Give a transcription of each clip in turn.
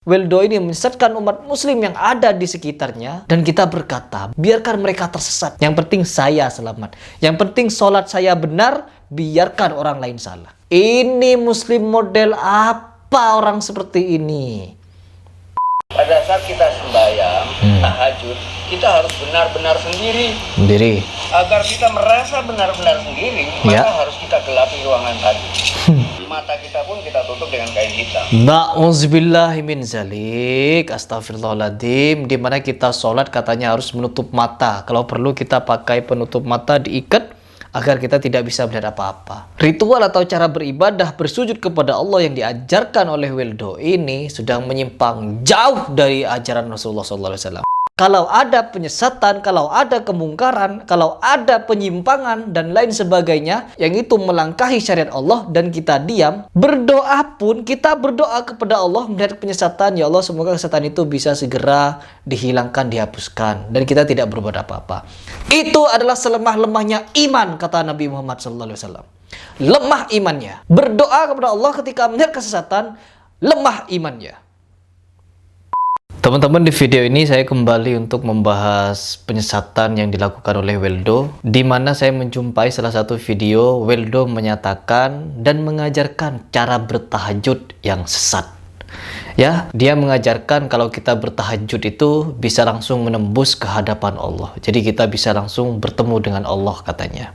Weldo ini menyesatkan umat muslim yang ada di sekitarnya, dan kita berkata, biarkan mereka tersesat. Yang penting saya selamat. Yang penting sholat saya benar, biarkan orang lain salah. Ini muslim model apa orang seperti ini? Pada saat kita sembahyang, tahajud, kita harus benar-benar sendiri. Agar kita merasa benar-benar sendiri, maka harus kita gelapi ruangan tadi. Mata kita pun kita tutup dengan kain hitam. Na'udzubillahi min zalik, astagfirullahaladzim. Dimana kita sholat katanya harus menutup mata. Kalau perlu kita pakai penutup mata, diikat agar kita tidak bisa melihat apa-apa. Ritual atau cara beribadah bersujud kepada Allah yang diajarkan oleh Weldo ini sudah menyimpang jauh dari ajaran Rasulullah SAW. Kalau ada penyesatan, kalau ada kemungkaran, kalau ada penyimpangan dan lain sebagainya yang itu melangkahi syariat Allah dan kita diam, berdoa pun kita berdoa kepada Allah melihat penyesatan, ya Allah semoga kesesatan itu bisa segera dihilangkan, dihapuskan, dan kita tidak berbuat apa-apa. Itu adalah selemah-lemahnya iman, kata Nabi Muhammad SAW. Lemah imannya. Berdoa kepada Allah ketika melihat kesesatan, lemah imannya. Teman-teman, di video ini saya kembali untuk membahas penyesatan yang dilakukan oleh Weldo, di mana saya menjumpai salah satu video Weldo menyatakan dan mengajarkan cara bertahajud yang sesat. Ya, dia mengajarkan kalau kita bertahajud itu bisa langsung menembus ke hadapan Allah. Jadi kita bisa langsung bertemu dengan Allah katanya.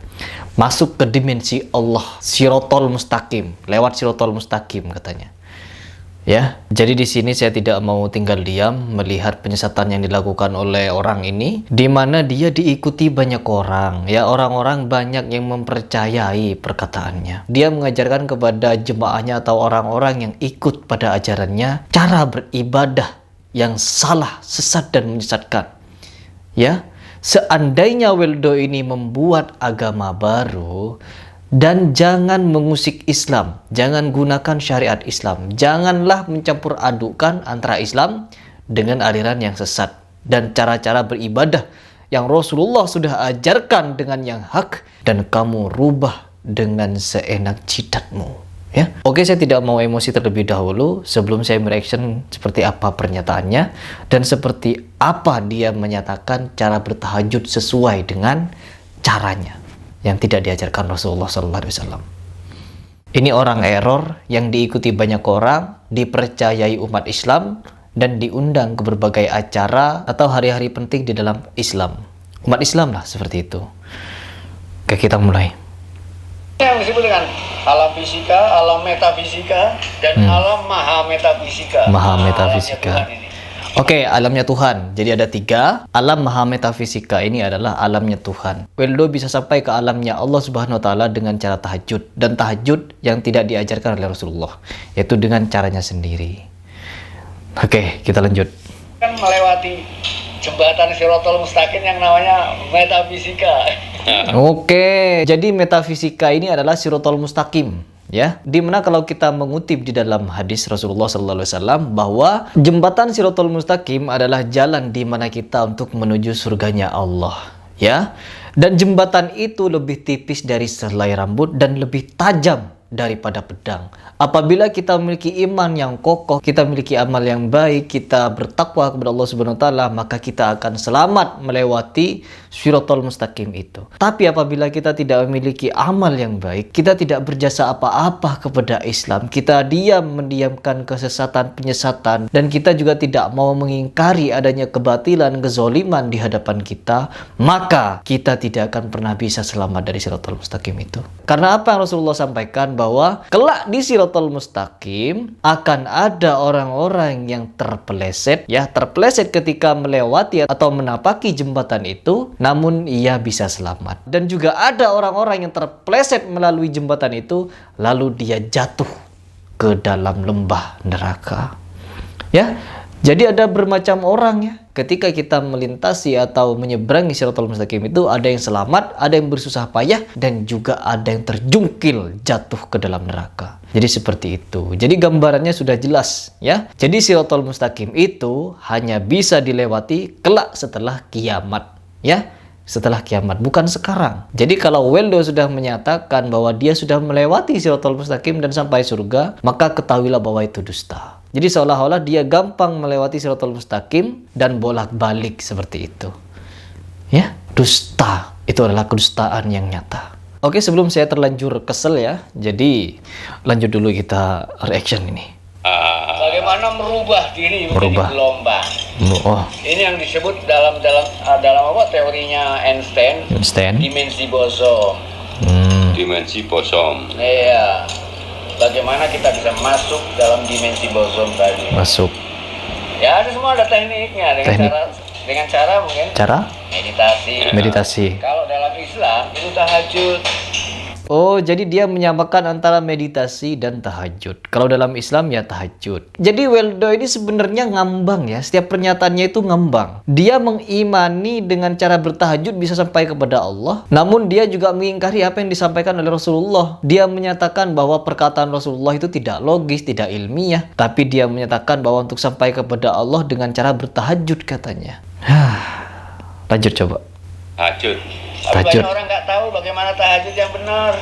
Masuk ke dimensi Allah, Sirotol Mustaqim, lewat Sirotol Mustaqim katanya. Ya, jadi di sini saya tidak mau tinggal diam melihat penyesatan yang dilakukan oleh orang ini, di mana dia diikuti banyak orang, ya orang-orang banyak yang mempercayai perkataannya. Dia mengajarkan kepada jemaahnya atau orang-orang yang ikut pada ajarannya cara beribadah yang salah, sesat dan menyesatkan. Ya, seandainya Weldo ini membuat agama baru, dan jangan mengusik Islam, jangan gunakan syariat Islam, janganlah mencampur adukan antara Islam dengan aliran yang sesat dan cara-cara beribadah yang Rasulullah sudah ajarkan dengan yang hak, dan kamu rubah dengan seenak jidatmu. Ya, oke, saya tidak mau emosi terlebih dahulu sebelum saya mereaction seperti apa pernyataannya dan seperti apa dia menyatakan cara bertahajud sesuai dengan caranya yang tidak diajarkan Rasulullah SAW. Ini orang error yang diikuti banyak orang, dipercayai umat Islam, dan diundang ke berbagai acara atau hari-hari penting di dalam Islam. Umat Islam lah seperti itu. Oke, kita mulai. Yang disebut dengan alam fisika, alam metafisika, dan alam maha metafisika. Maha metafisika. Oke, alamnya Tuhan. Jadi ada 3. Alam maha metafisika ini adalah alamnya Tuhan. Weldo bisa sampai ke alamnya Allah Subhanahu wa Ta'ala dengan cara tahajud. Dan tahajud yang tidak diajarkan oleh Rasulullah, yaitu dengan caranya sendiri. Oke, kita lanjut. Kan melewati jembatan Sirotol Mustaqim yang namanya metafisika. Oke, jadi metafisika ini adalah Sirotol Mustaqim. Ya, dimana kalau kita mengutip di dalam hadis Rasulullah SAW bahwa jembatan Sirotol Mustaqim adalah jalan di mana kita untuk menuju surganya Allah, ya. Dan jembatan itu lebih tipis dari sehelai rambut dan lebih tajam daripada pedang. Apabila kita memiliki iman yang kokoh, kita memiliki amal yang baik, kita bertakwa kepada Allah Subhanahu wa Ta'ala, maka kita akan selamat melewati Sirotol Mustaqim itu. Tapi apabila kita tidak memiliki amal yang baik, kita tidak berjasa apa-apa kepada Islam, kita diam mendiamkan kesesatan, penyesatan, dan kita juga tidak mau mengingkari adanya kebatilan, kezoliman di hadapan kita, maka kita tidak akan pernah bisa selamat dari Sirotol Mustaqim itu. Karena apa yang Rasulullah sampaikan bahwa kelak di Sirotol Mustaqim akan ada orang-orang yang terpeleset, ya, terpeleset ketika melewati atau menapaki jembatan itu, namun ia bisa selamat. Dan juga ada orang-orang yang terpeleset melalui jembatan itu, lalu dia jatuh ke dalam lembah neraka. Ya, jadi ada bermacam orang, ya. Ketika kita melintasi atau menyeberangi Sirotol Mustaqim itu, ada yang selamat, ada yang bersusah payah, dan juga ada yang terjungkil jatuh ke dalam neraka. Jadi seperti itu. Jadi gambarannya sudah jelas, ya. Jadi Sirotol Mustaqim itu hanya bisa dilewati kelak setelah kiamat, ya. Setelah kiamat, bukan sekarang. Jadi kalau Weldo sudah menyatakan bahwa dia sudah melewati Sirotol Mustaqim dan sampai surga, maka ketahuilah bahwa itu dusta. Jadi seolah-olah dia gampang melewati Shirathul Mustaqim dan bolak-balik seperti itu. Ya, dusta. Itu adalah kedustaan yang nyata. Oke, sebelum saya terlanjur kesel ya, jadi lanjut dulu kita reaction ini. Bagaimana merubah diri menjadi gelombang? Oh. Ini yang disebut dalam apa teorinya Einstein. Dimensi bosom. Dimensi bosom. Iya. Bagaimana kita bisa masuk dalam dimensi bosom tadi? Masuk. Ya, semua ada tekniknya dengan cara mungkin. Cara? Meditasi. Kalau dalam Islam itu tahajud. Oh, jadi dia menyamakan antara meditasi dan tahajud. Kalau dalam Islam ya tahajud. Jadi Weldo ini sebenarnya ngambang ya. Setiap pernyataannya itu ngambang. Dia mengimani dengan cara bertahajud bisa sampai kepada Allah. Namun dia juga mengingkari apa yang disampaikan oleh Rasulullah. Dia menyatakan bahwa perkataan Rasulullah itu tidak logis, tidak ilmiah. Tapi dia menyatakan bahwa untuk sampai kepada Allah dengan cara bertahajud katanya. Lanjut coba. Tahajud. Tapi banyak orang nggak tahu bagaimana tahajud yang benar.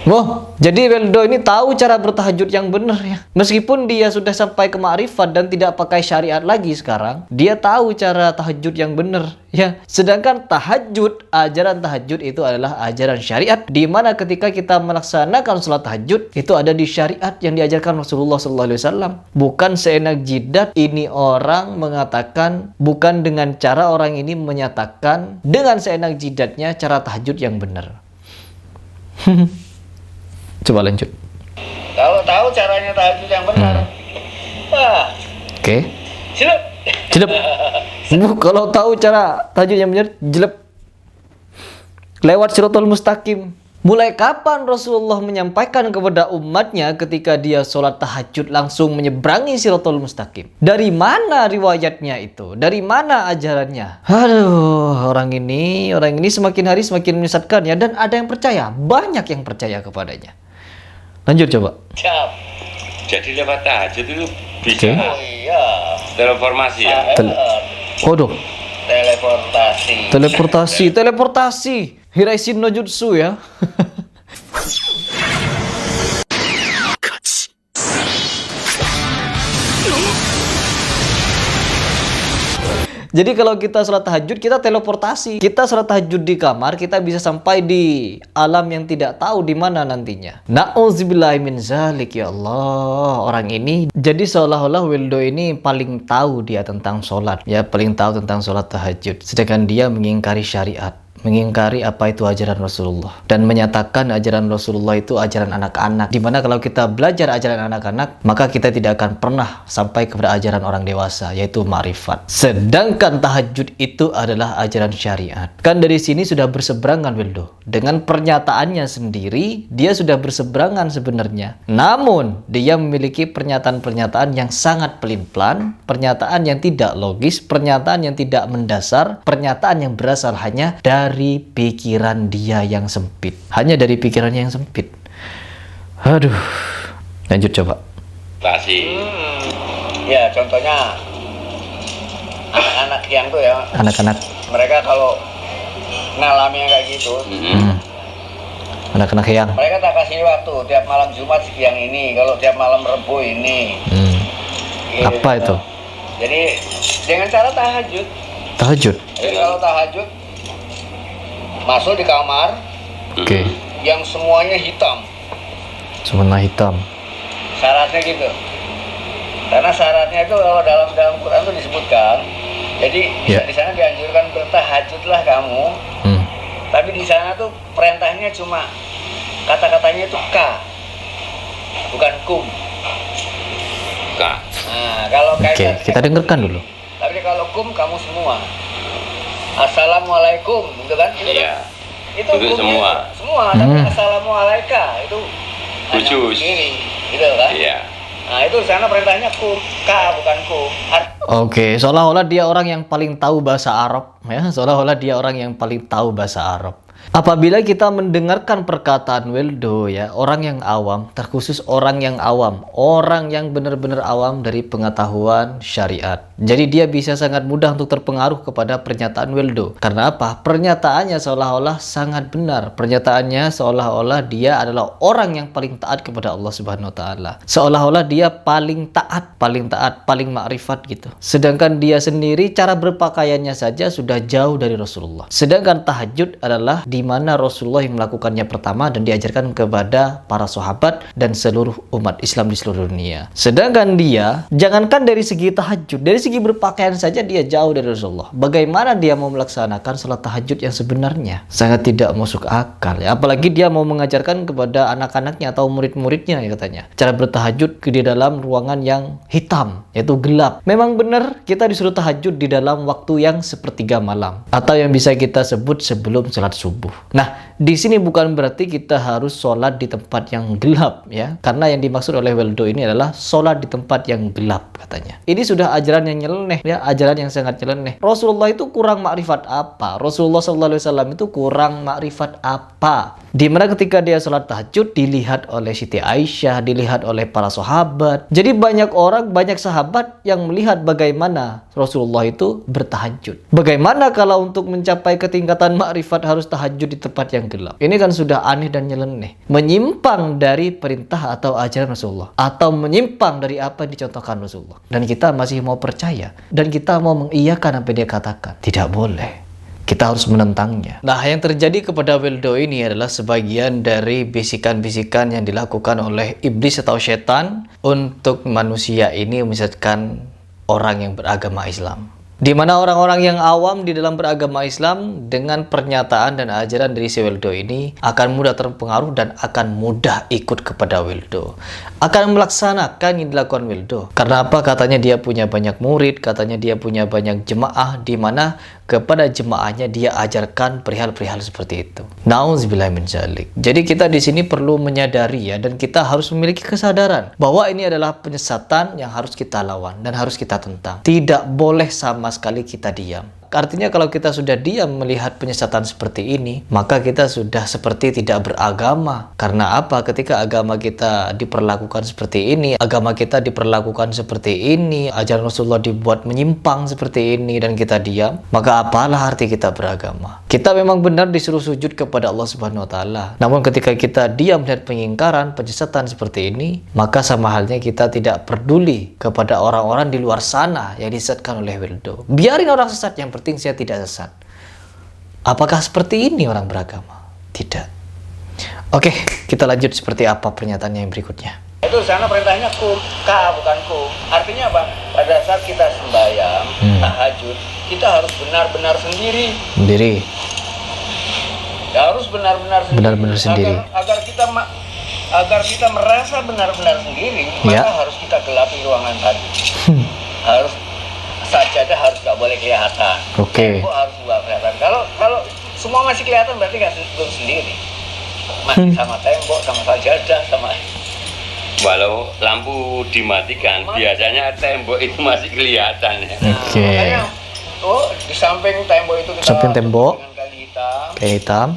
Wah, jadi Weldo ini tahu cara bertahajud yang benar ya. Meskipun dia sudah sampai ke ma'rifat dan tidak pakai syariat lagi sekarang, dia tahu cara tahajud yang benar ya. Sedangkan ajaran tahajud itu adalah ajaran syariat, di mana ketika kita melaksanakan sholat tahajud itu ada di syariat yang diajarkan Rasulullah SAW. Bukan seenak jidat ini orang mengatakan, bukan dengan cara orang ini menyatakan dengan seenak jidatnya cara tahajud yang benar. Coba lanjut. Kalau tahu caranya tahajud yang benar. Oke. Jelep. Kalau tahu cara tahajud yang benar, jelep. Lewat Shirathul Mustaqim. Mulai kapan Rasulullah menyampaikan kepada umatnya ketika dia sholat tahajud langsung menyeberangi Shirathul Mustaqim? Dari mana riwayatnya itu? Dari mana ajarannya? Aduh, orang ini semakin hari semakin menyesatkan ya. Dan ada yang percaya, banyak yang percaya kepadanya. Lanjut coba. Jadi lewat tahajud itu bisa. Oh iya. Teleportasi ya. Waduh. Teleportasi. Hiraisin no jutsu ya. Jadi kalau kita sholat tahajud, kita teleportasi. Kita sholat tahajud di kamar, kita bisa sampai di alam yang tidak tahu di mana nantinya. Na'udzubillahi min zalik ya Allah. Orang ini jadi seolah-olah Weldo ini paling tahu dia tentang sholat. Ya, paling tahu tentang sholat tahajud. Sedangkan dia mengingkari syariat. Mengingkari apa itu ajaran Rasulullah dan menyatakan ajaran Rasulullah itu ajaran anak-anak, dimana kalau kita belajar ajaran anak-anak maka kita tidak akan pernah sampai kepada ajaran orang dewasa, yaitu ma'rifat. Sedangkan tahajud itu adalah ajaran syariat. Kan dari sini sudah berseberangan Weldo. Dengan pernyataannya sendiri dia sudah berseberangan sebenarnya. Namun dia memiliki pernyataan-pernyataan yang sangat pelin-pelan, pernyataan yang tidak logis, pernyataan yang tidak mendasar, pernyataan yang berasal hanya dari pikiran dia yang sempit. Hanya dari pikirannya yang sempit. Aduh. Lanjut coba. Ya, contohnya anak-anak yang tuh ya. Anak-anak. Mereka kalau ngalami kayak gitu. Anak-anak yang. Mereka tak kasih waktu tiap malam Jumat sekian ini, kalau tiap malam Rebo ini. Gitu. Apa itu? Jadi dengan cara tahajud. Tahajud. Jadi kalau tahajud masuk di kamar, yang semuanya hitam. Semuanya hitam. Syaratnya gitu. Karena syaratnya itu kalau dalam Quran itu disebutkan. Jadi di sana dianjurkan bertahajudlah kamu. Tapi di sana tuh perintahnya cuma kata-katanya itu ka, bukan kum. Ka. Nah, kalau kayak kita dengarkan dulu. Tapi kalau kum kamu semua. Assalamualaikum, gitu kan? Iya. Itu semua. Tapi assalamualaikum itu khusus. Gitu kan? Iya. Nah, itu sana perintahnya kum, ka bukan kum. Oke, seolah-olah dia orang yang paling tahu bahasa Arab ya, seolah-olah dia orang yang paling tahu bahasa Arab. Apabila kita mendengarkan perkataan Weldo ya, orang yang awam, terkhusus orang yang awam, orang yang benar-benar awam dari pengetahuan syariat. Jadi dia bisa sangat mudah untuk terpengaruh kepada pernyataan Weldo. Karena apa? Pernyataannya seolah-olah sangat benar. Pernyataannya seolah-olah dia adalah orang yang paling taat kepada Allah Subhanahu wa taala. Seolah-olah dia paling taat, paling makrifat gitu. Sedangkan dia sendiri cara berpakaiannya saja sudah jauh dari Rasulullah. Sedangkan tahajud adalah di mana Rasulullah yang melakukannya pertama dan diajarkan kepada para sahabat dan seluruh umat Islam di seluruh dunia. Sedangkan dia, jangankan dari segi tahajud, dari segi berpakaian saja dia jauh dari Rasulullah. Bagaimana dia mau melaksanakan salat tahajud yang sebenarnya? Sangat tidak masuk akal ya. Apalagi dia mau mengajarkan kepada anak-anaknya atau murid-muridnya ya katanya. Cara bertahajud di dalam ruangan yang hitam, yaitu gelap. Memang benar kita disuruh tahajud di dalam waktu yang sepertiga malam atau yang bisa kita sebut sebelum salat subuh. Nah, di sini bukan berarti kita harus sholat di tempat yang gelap ya, karena yang dimaksud oleh Weldo ini adalah sholat di tempat yang gelap katanya. Ini sudah ajaran yang nyeleneh ya, ajaran yang sangat nyeleneh. Rasulullah itu kurang makrifat apa? Rasulullah SAW itu kurang makrifat apa? Dimana ketika dia sholat tahajud dilihat oleh Siti Aisyah, dilihat oleh para sahabat. Jadi banyak orang, banyak sahabat yang melihat bagaimana Rasulullah itu bertahajud. Bagaimana kalau untuk mencapai ketingkatan makrifat harus tahajud di tempat yang gelap? Ini kan sudah aneh dan nyeleneh. Menyimpang dari perintah atau ajaran Rasulullah. Atau menyimpang dari apa yang dicontohkan Rasulullah. Dan kita masih mau percaya. Dan kita mau mengiyakan apa yang dia katakan. Tidak boleh. Kita harus menentangnya. Nah, yang terjadi kepada Weldo ini adalah sebagian dari bisikan-bisikan yang dilakukan oleh iblis atau setan untuk manusia ini menyesatkan orang yang beragama Islam. Di mana orang-orang yang awam di dalam beragama Islam dengan pernyataan dan ajaran dari si Weldo ini akan mudah terpengaruh dan akan mudah ikut kepada Weldo. Akan melaksanakan yang dilakukan Weldo. Karena apa? Katanya dia punya banyak murid, katanya dia punya banyak jemaah di mana kepada jemaahnya dia ajarkan perihal-perihal seperti itu. Nauzubillah min dzalik. Jadi kita di sini perlu menyadari ya, dan kita harus memiliki kesadaran bahwa ini adalah penyesatan yang harus kita lawan dan harus kita tentang. Tidak boleh sama sekali kita diam. Artinya kalau kita sudah diam melihat penyesatan seperti ini, maka kita sudah seperti tidak beragama. Karena apa? Ketika agama kita diperlakukan seperti ini, agama kita diperlakukan seperti ini, ajaran Rasulullah dibuat menyimpang seperti ini, dan kita diam, maka apalah arti kita beragama? Kita memang benar disuruh sujud kepada Allah Subhanahu wa taala. Namun ketika kita diam melihat pengingkaran, penyesatan seperti ini, maka sama halnya kita tidak peduli kepada orang-orang di luar sana yang disesatkan oleh Weldo. Biarin orang sesat, yang penting saya tidak sesat. Apakah seperti ini orang beragama? Tidak. Oke, kita lanjut seperti apa pernyataannya yang berikutnya. Itu sana perintahnya kum, ka bukan kum. Artinya apa? Pada saat kita sembahyang, tahajud, kita harus benar-benar sendiri. Sendiri. Ya, harus benar-benar sendiri. Benar-benar sendiri. Agar kita merasa benar-benar sendiri, ya, maka harus kita gelapi ruangan tadi. Harus sajadah harus nggak boleh kelihatan. Oke. Tembok harus nggak kelihatan. Kalau semua masih kelihatan berarti nggak belum sendiri. Masih sama tembok, sama sajadah, sama. Walau lampu dimatikan, biasanya tembok itu masih kelihatan ya. Oke. Makanya, di samping tembok itu kita samping tembok dengan kain hitam. Kain hitam.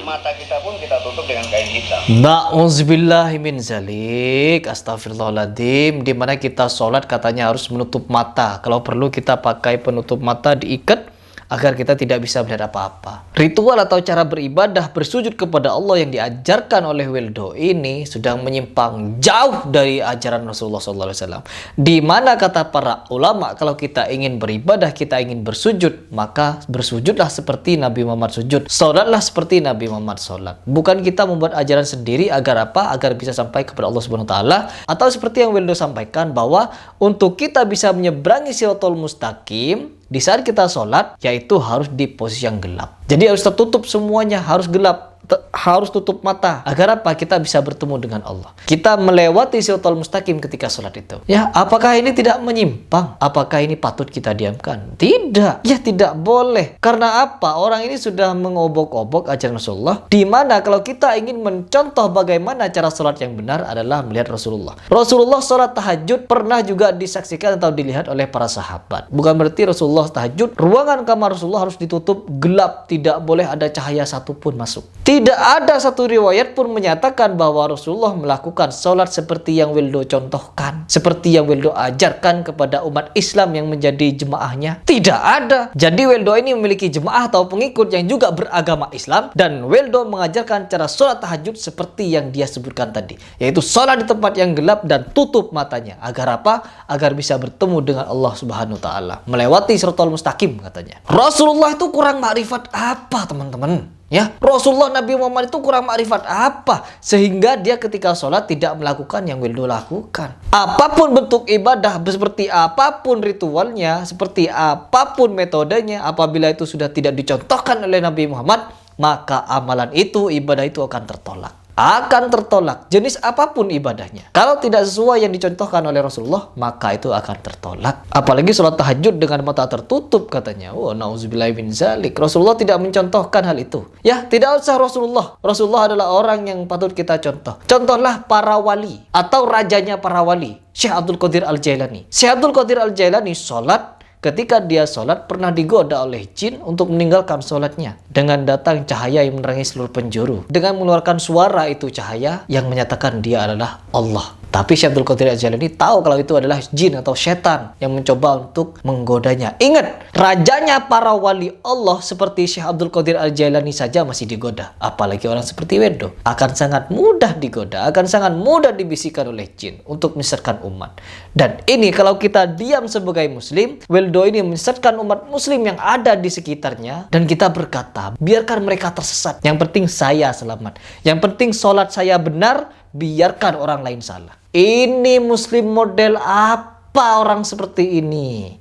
Mata kita pun kita tutup dengan kain hitam. Na'udzubillahi min zalik. Astagfirullahaladzim. Dimana kita sholat katanya harus menutup mata. Kalau perlu kita pakai penutup mata, diikat agar kita tidak bisa melihat apa-apa. Ritual atau cara beribadah bersujud kepada Allah yang diajarkan oleh Weldo ini sudah menyimpang jauh dari ajaran Rasulullah SAW. Di mana kata para ulama, kalau kita ingin beribadah, kita ingin bersujud, maka bersujudlah seperti Nabi Muhammad sujud. Sholatlah seperti Nabi Muhammad sholat. Bukan kita membuat ajaran sendiri agar apa? Agar bisa sampai kepada Allah Subhanahu wa taala, atau seperti yang Weldo sampaikan bahwa untuk kita bisa menyeberangi Shiratal Mustaqim di saat kita sholat, yaitu harus di posisi yang gelap. Jadi harus tertutup semuanya, harus gelap. harus tutup mata. Agar apa? Kita bisa bertemu dengan Allah. Kita melewati Shiratal Mustaqim ketika sholat itu. Ya, apakah ini tidak menyimpang? Apakah ini patut kita diamkan? Tidak. Ya, tidak boleh. Karena apa? Orang ini sudah mengobok-obok ajaran Rasulullah. Di mana kalau kita ingin mencontoh bagaimana cara sholat yang benar adalah melihat Rasulullah. Rasulullah sholat tahajud pernah juga disaksikan atau dilihat oleh para sahabat. Bukan berarti Rasulullah tahajud, ruangan kamar Rasulullah harus ditutup gelap, tidak boleh ada cahaya satupun masuk. Tidak ada satu riwayat pun menyatakan bahwa Rasulullah melakukan sholat seperti yang Wildo contohkan, seperti yang Wildo ajarkan kepada umat Islam yang menjadi jemaahnya. Tidak ada. Jadi Wildo ini memiliki jemaah atau pengikut yang juga beragama Islam, dan Wildo mengajarkan cara sholat tahajud seperti yang dia sebutkan tadi, yaitu sholat di tempat yang gelap dan tutup matanya. Agar apa? Agar bisa bertemu dengan Allah Subhanahu wa Ta'ala, melewati Shiratal Mustaqim katanya. Rasulullah itu kurang makrifat apa, teman-teman? Ya, Rasulullah Nabi Muhammad itu kurang makrifat apa sehingga dia ketika sholat tidak melakukan yang Wildo lakukan. Apapun bentuk ibadah, seperti apapun ritualnya, seperti apapun metodenya, apabila itu sudah tidak dicontohkan oleh Nabi Muhammad, maka amalan itu, ibadah itu akan tertolak. Akan tertolak, jenis apapun ibadahnya. Kalau tidak sesuai yang dicontohkan oleh Rasulullah, maka itu akan tertolak. Apalagi sholat tahajud dengan mata tertutup katanya. Oh, na'udzubillahi min zalik. Rasulullah tidak mencontohkan hal itu. Ya, tidak usah Rasulullah. Rasulullah adalah orang yang patut kita contoh. Contohlah para wali atau rajanya para wali, Syekh Abdul Qadir Al-Jailani. Syekh Abdul Qadir Al-Jailani sholat. Ketika dia sholat, pernah digoda oleh jin untuk meninggalkan sholatnya. Dengan datang cahaya yang menerangi seluruh penjuru. Dengan mengeluarkan suara itu cahaya yang menyatakan dia adalah Allah. Tapi Syekh Abdul Qadir Al-Jailani tahu kalau itu adalah jin atau setan yang mencoba untuk menggodanya. Ingat, rajanya para wali Allah seperti Syekh Abdul Qadir Al-Jailani saja masih digoda. Apalagi orang seperti Wildo. Akan sangat mudah digoda, akan sangat mudah dibisikkan oleh jin untuk menyesatkan umat. Dan ini kalau kita diam sebagai muslim, Wildo ini menyesatkan umat muslim yang ada di sekitarnya, dan kita berkata, biarkan mereka tersesat. Yang penting saya selamat. Yang penting sholat saya benar, biarkan orang lain salah. Ini muslim model apa orang seperti ini?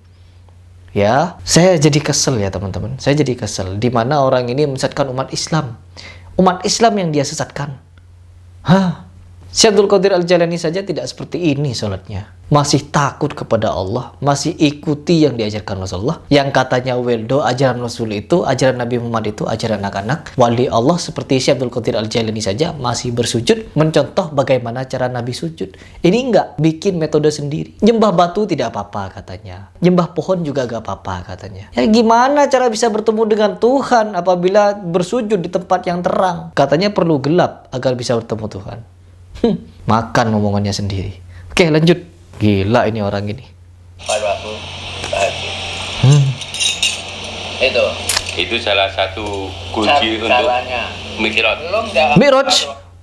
Ya, saya jadi kesel ya teman-teman. Saya jadi kesel di mana orang ini menyesatkan umat Islam. Umat Islam yang dia sesatkan. Syekh Abdul Qadir Al-Jailani saja tidak seperti ini sholatnya. Masih takut kepada Allah, masih ikuti yang diajarkan Rasulullah. Yang katanya Wildo, ajaran Rasul itu, ajaran Nabi Muhammad itu, ajaran anak-anak. Wali Allah seperti Syekh Abdul Qadir Al-Jailani saja masih bersujud, mencontoh bagaimana cara Nabi sujud. Ini enggak bikin metode sendiri. Nyembah batu tidak apa-apa katanya. Nyembah pohon juga gak apa-apa katanya. Ya gimana cara bisa bertemu dengan Tuhan apabila bersujud di tempat yang terang? Katanya perlu gelap agar bisa bertemu Tuhan. Makan omongannya sendiri. Oke, lanjut. Gila ini orang ini. Pada waktu tahajud. Itu salah satu kunci untuk Mi'raj. Mi'raj.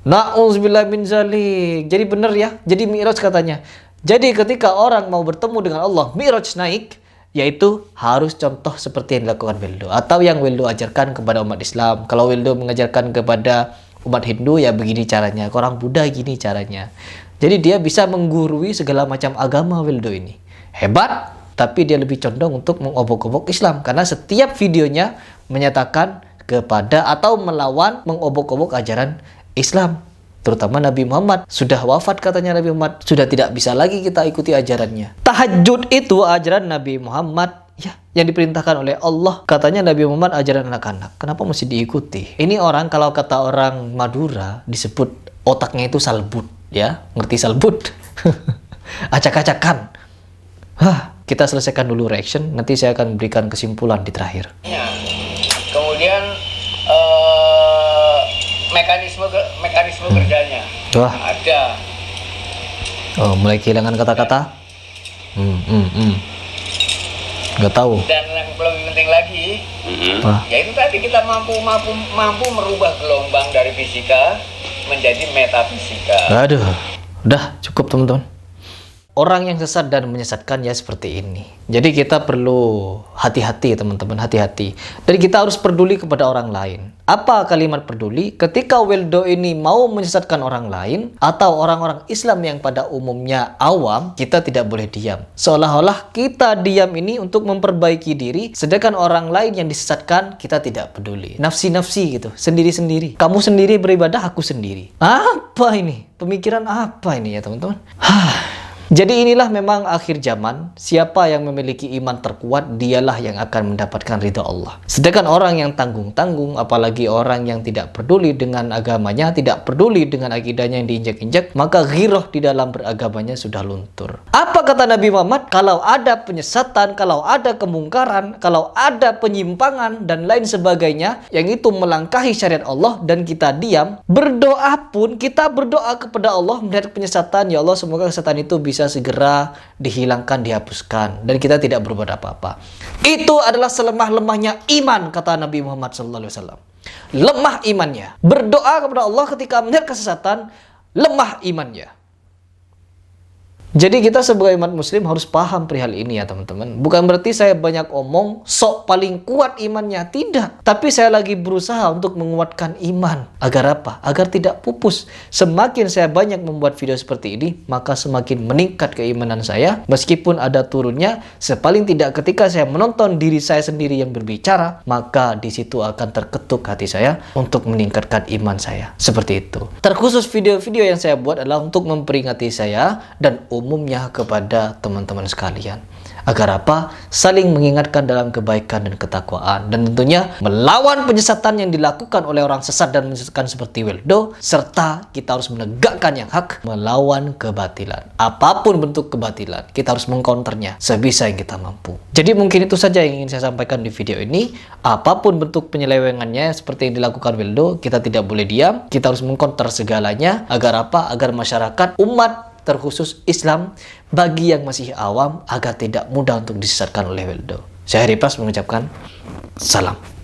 Na'udzubillah min zalik. Jadi benar ya. Jadi Mi'raj katanya. Jadi ketika orang mau bertemu dengan Allah, Mi'raj naik, yaitu harus contoh seperti yang dilakukan Wildo atau yang Wildo ajarkan kepada umat Islam. Kalau Wildo mengajarkan kepada umat Hindu, ya begini caranya. Orang Buddha gini caranya. Jadi dia bisa menggurui segala macam agama Wildo ini. Hebat, tapi dia lebih condong untuk mengobok-obok Islam. Karena setiap videonya menyatakan kepada atau melawan, mengobok-obok ajaran Islam. Terutama Nabi Muhammad. Sudah wafat katanya Nabi Muhammad. Sudah tidak bisa lagi kita ikuti ajarannya. Tahajud itu ajaran Nabi Muhammad. Ya, yang diperintahkan oleh Allah. Katanya Nabi Muhammad ajaran anak-anak. Kenapa mesti diikuti? Ini orang, kalau kata orang Madura, disebut otaknya itu salbut. Ya, ngerti salbut? Acak-acakan. Kita selesaikan dulu reaction. Nanti saya akan berikan kesimpulan di terakhir. Kemudian mekanisme kerjanya ada. Oh, mulai kehilangan kata-kata. Nggak tahu. Dan yang lebih penting lagi, yaitu tadi kita mampu merubah gelombang dari fisika menjadi metafisika. Aduh, udah cukup teman-teman. Orang yang sesat dan menyesatkan ya seperti ini. Jadi kita perlu Hati-hati teman-teman, hati-hati. Dan kita harus peduli kepada orang lain. Apa kalimat peduli? Ketika Weldo ini mau menyesatkan orang lain atau orang-orang Islam yang pada umumnya awam, kita tidak boleh diam. Seolah-olah kita diam ini untuk memperbaiki diri, sedangkan orang lain yang disesatkan kita tidak peduli. Nafsi-nafsi gitu, sendiri-sendiri. Kamu sendiri beribadah, aku sendiri. Apa ini? Pemikiran apa ini ya teman-teman? Jadi inilah memang akhir zaman. Siapa yang memiliki iman terkuat, dialah yang akan mendapatkan ridha Allah. Sedangkan orang yang tanggung-tanggung, apalagi orang yang tidak peduli dengan agamanya, tidak peduli dengan akidahnya yang diinjak-injak, maka ghirah di dalam beragamanya sudah luntur. Apa kata Nabi Muhammad? Kalau ada penyesatan, kalau ada kemungkaran, kalau ada penyimpangan dan lain sebagainya yang itu melangkahi syariat Allah dan kita diam, berdoa pun kita berdoa kepada Allah melihat penyesatan, ya Allah semoga kesesatan itu bisa segera dihilangkan, dihapuskan, dan kita tidak berbuat apa-apa. Itu adalah selemah-lemahnya iman, kata Nabi Muhammad SAW. Lemah imannya. Berdoa kepada Allah ketika melihat kesesatan, lemah imannya. Jadi kita sebagai umat muslim harus paham perihal ini ya teman-teman. Bukan berarti saya banyak omong, sok paling kuat imannya. Tidak. Tapi saya lagi berusaha untuk menguatkan iman. Agar apa? Agar tidak pupus. Semakin saya banyak membuat video seperti ini, maka semakin meningkat keimanan saya. Meskipun ada turunnya, sepaling tidak ketika saya menonton diri saya sendiri yang berbicara, maka di situ akan terketuk hati saya untuk meningkatkan iman saya. Seperti itu. Terkhusus video-video yang saya buat adalah untuk memperingati saya dan umumnya kepada teman-teman sekalian. Agar apa? Saling mengingatkan dalam kebaikan dan ketakwaan. Dan tentunya melawan penyesatan yang dilakukan oleh orang sesat dan menyesatkan seperti Weldo. Serta kita harus menegakkan yang hak, melawan kebatilan. Apapun bentuk kebatilan, kita harus mengcounternya sebisa yang kita mampu. Jadi mungkin itu saja yang ingin saya sampaikan di video ini. Apapun bentuk penyelewengannya seperti yang dilakukan Weldo, kita tidak boleh diam. Kita harus mengcounter segalanya. Agar apa? Agar masyarakat, umat, terkhusus Islam bagi yang masih awam agar tidak mudah untuk disesatkan oleh Weldo. Saya Heri Pras mengucapkan salam.